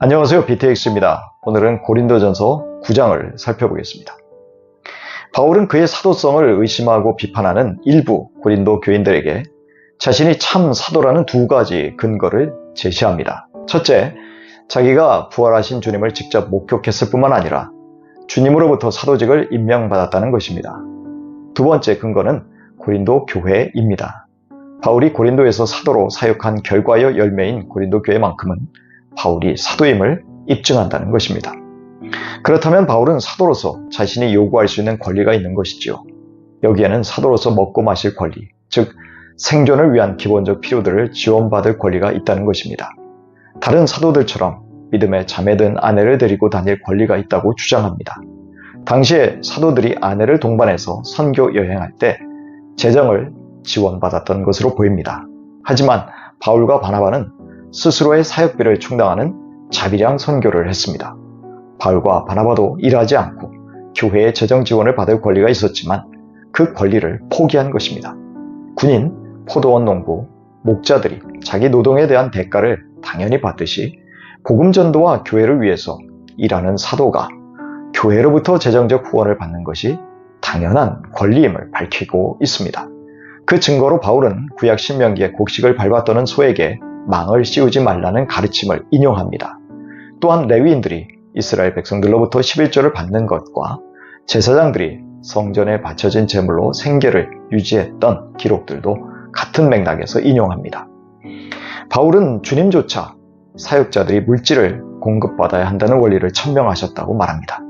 안녕하세요. BTX입니다. 오늘은 고린도전서 9장을 살펴보겠습니다. 바울은 그의 사도성을 의심하고 비판하는 일부 고린도 교인들에게 자신이 참 사도라는 두 가지 근거를 제시합니다. 첫째, 자기가 부활하신 주님을 직접 목격했을 뿐만 아니라 주님으로부터 사도직을 임명받았다는 것입니다. 두 번째 근거는 고린도 교회입니다. 바울이 고린도에서 사도로 사역한 결과의 열매인 고린도 교회만큼은 바울이 사도임을 입증한다는 것입니다. 그렇다면 바울은 사도로서 자신이 요구할 수 있는 권리가 있는 것이지요. 여기에는 사도로서 먹고 마실 권리, 즉 생존을 위한 기본적 필요들을 지원받을 권리가 있다는 것입니다. 다른 사도들처럼 믿음의 자매된 아내를 데리고 다닐 권리가 있다고 주장합니다. 당시에 사도들이 아내를 동반해서 선교 여행할 때 재정을 지원받았던 것으로 보입니다. 하지만 바울과 바나바는 스스로의 사역비를 충당하는 자비량 선교를 했습니다. 바울과 바나바도 일하지 않고 교회의 재정 지원을 받을 권리가 있었지만 그 권리를 포기한 것입니다. 군인, 포도원 농부, 목자들이 자기 노동에 대한 대가를 당연히 받듯이 복음 전도와 교회를 위해서 일하는 사도가 교회로부터 재정적 후원을 받는 것이 당연한 권리임을 밝히고 있습니다. 그 증거로 바울은 구약 신명기의 곡식을 밟았더는 소에게 망을 씌우지 말라는 가르침을 인용합니다. 또한 레위인들이 이스라엘 백성들로부터 11조를 받는 것과 제사장들이 성전에 바쳐진 제물로 생계를 유지했던 기록들도 같은 맥락에서 인용합니다. 바울은 주님조차 사역자들이 물질을 공급받아야 한다는 원리를 천명하셨다고 말합니다.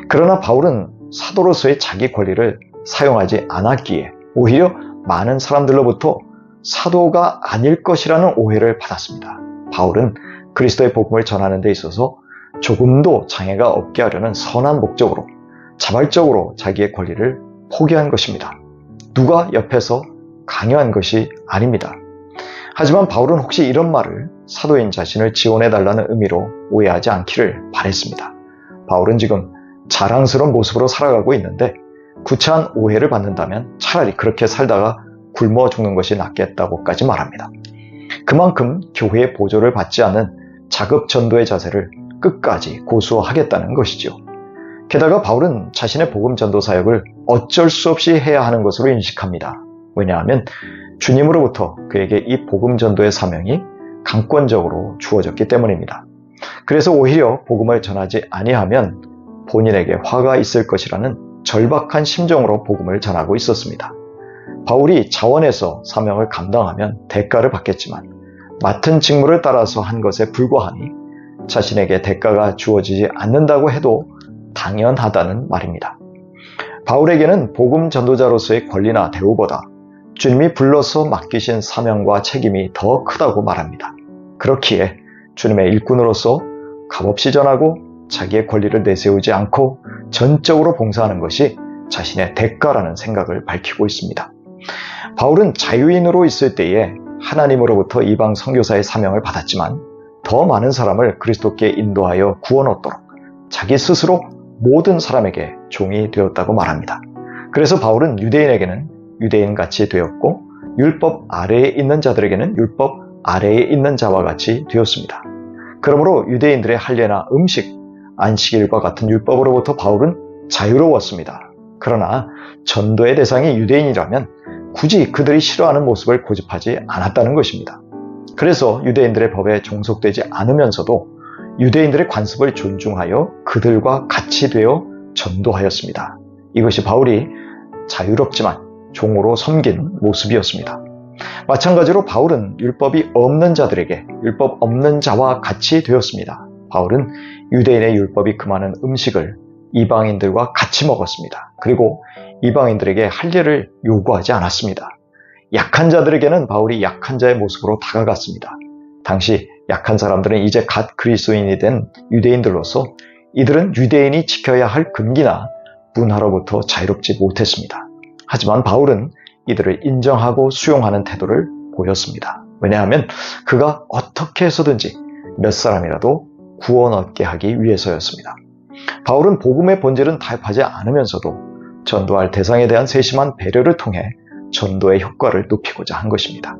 그러나 바울은 사도로서의 자기 권리를 사용하지 않았기에 오히려 많은 사람들로부터 사도가 아닐 것이라는 오해를 받았습니다. 바울은 그리스도의 복음을 전하는 데 있어서 조금도 장애가 없게 하려는 선한 목적으로 자발적으로 자기의 권리를 포기한 것입니다. 누가 옆에서 강요한 것이 아닙니다. 하지만 바울은 혹시 이런 말을 사도인 자신을 지원해달라는 의미로 오해하지 않기를 바랬습니다. 바울은 지금 자랑스러운 모습으로 살아가고 있는데 구차한 오해를 받는다면 차라리 그렇게 살다가 굶어 죽는 것이 낫겠다고까지 말합니다. 그만큼 교회의 보조를 받지 않은 자급 전도의 자세를 끝까지 고수하겠다는 것이죠. 게다가 바울은 자신의 복음 전도 사역을 어쩔 수 없이 해야 하는 것으로 인식합니다. 왜냐하면 주님으로부터 그에게 이 복음 전도의 사명이 강권적으로 주어졌기 때문입니다. 그래서 오히려 복음을 전하지 아니하면 본인에게 화가 있을 것이라는 절박한 심정으로 복음을 전하고 있었습니다. 바울이 자원해서 사명을 감당하면 대가를 받겠지만 맡은 직무를 따라서 한 것에 불과하니 자신에게 대가가 주어지지 않는다고 해도 당연하다는 말입니다. 바울에게는 복음 전도자로서의 권리나 대우보다 주님이 불러서 맡기신 사명과 책임이 더 크다고 말합니다. 그렇기에 주님의 일꾼으로서 값없이 전하고 자기의 권리를 내세우지 않고 전적으로 봉사하는 것이 자신의 대가라는 생각을 밝히고 있습니다. 바울은 자유인으로 있을 때에 하나님으로부터 이방 선교사의 사명을 받았지만 더 많은 사람을 그리스도께 인도하여 구원 얻도록 자기 스스로 모든 사람에게 종이 되었다고 말합니다. 그래서 바울은 유대인에게는 유대인같이 되었고 율법 아래에 있는 자들에게는 율법 아래에 있는 자와 같이 되었습니다. 그러므로 유대인들의 할례나 음식, 안식일과 같은 율법으로부터 바울은 자유로웠습니다. 그러나 전도의 대상이 유대인이라면 굳이 그들이 싫어하는 모습을 고집하지 않았다는 것입니다. 그래서 유대인들의 법에 종속되지 않으면서도 유대인들의 관습을 존중하여 그들과 같이 되어 전도하였습니다. 이것이 바울이 자유롭지만 종으로 섬긴 모습이었습니다. 마찬가지로 바울은 율법이 없는 자들에게 율법 없는 자와 같이 되었습니다. 바울은 유대인의 율법이 금하는 음식을 이방인들과 같이 먹었습니다. 그리고 이방인들에게 할례를 요구하지 않았습니다. 약한 자들에게는 바울이 약한 자의 모습으로 다가갔습니다. 당시 약한 사람들은 이제 갓 그리스도인이 된 유대인들로서 이들은 유대인이 지켜야 할 금기나 문화로부터 자유롭지 못했습니다. 하지만 바울은 이들을 인정하고 수용하는 태도를 보였습니다. 왜냐하면 그가 어떻게 해서든지 몇 사람이라도 구원 얻게 하기 위해서였습니다. 바울은 복음의 본질은 타협하지 않으면서도 전도할 대상에 대한 세심한 배려를 통해 전도의 효과를 높이고자 한 것입니다.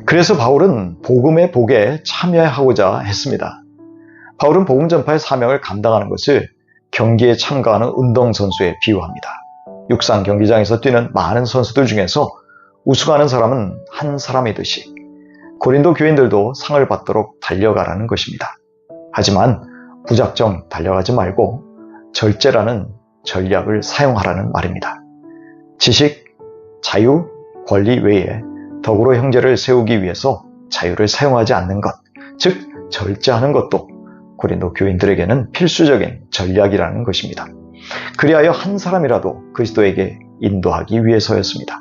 그래서 바울은 복음의 복에 참여하고자 했습니다. 바울은 복음 전파의 사명을 감당하는 것을 경기에 참가하는 운동선수에 비유합니다. 육상 경기장에서 뛰는 많은 선수들 중에서 우승하는 사람은 한 사람이듯이 고린도 교인들도 상을 받도록 달려가라는 것입니다. 하지만 무작정 달려가지 말고 절제라는 전략을 사용하라는 말입니다. 지식, 자유, 권리 외에 덕으로 형제를 세우기 위해서 자유를 사용하지 않는 것, 즉 절제하는 것도 고린도 교인들에게는 필수적인 전략이라는 것입니다. 그리하여 한 사람이라도 그리스도에게 인도하기 위해서였습니다.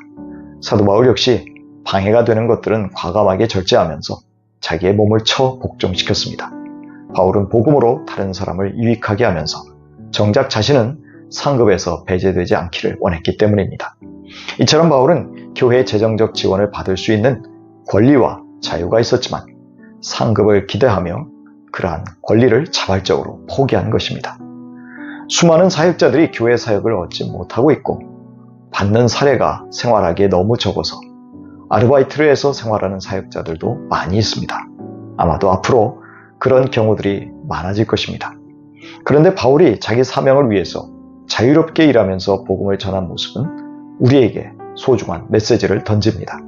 사도 바울 역시 방해가 되는 것들은 과감하게 절제하면서 자기의 몸을 쳐 복종시켰습니다. 바울은 복음으로 다른 사람을 유익하게 하면서 정작 자신은 상급에서 배제되지 않기를 원했기 때문입니다. 이처럼 바울은 교회의 재정적 지원을 받을 수 있는 권리와 자유가 있었지만 상급을 기대하며 그러한 권리를 자발적으로 포기한 것입니다. 수많은 사역자들이 교회 사역을 얻지 못하고 있고 받는 사례가 생활하기에 너무 적어서 아르바이트를 해서 생활하는 사역자들도 많이 있습니다. 아마도 앞으로 그런 경우들이 많아질 것입니다. 그런데 바울이 자기 사명을 위해서 자유롭게 일하면서 복음을 전한 모습은 우리에게 소중한 메시지를 던집니다.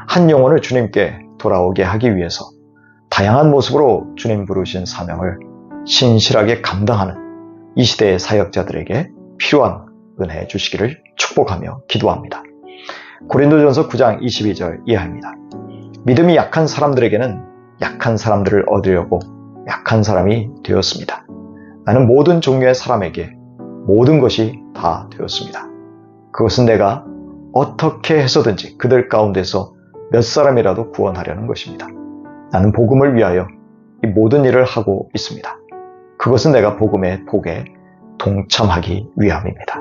한 영혼을 주님께 돌아오게 하기 위해서 다양한 모습으로 주님 부르신 사명을 신실하게 감당하는 이 시대의 사역자들에게 필요한 은혜 주시기를 축복하며 기도합니다. 고린도전서 9장 22절 이하입니다. 믿음이 약한 사람들에게는 약한 사람들을 얻으려고 약한 사람이 되었습니다. 나는 모든 종류의 사람에게 모든 것이 다 되었습니다. 그것은 내가 어떻게 해서든지 그들 가운데서 몇 사람이라도 구원하려는 것입니다. 나는 복음을 위하여 이 모든 일을 하고 있습니다. 그것은 내가 복음의 복에 동참하기 위함입니다.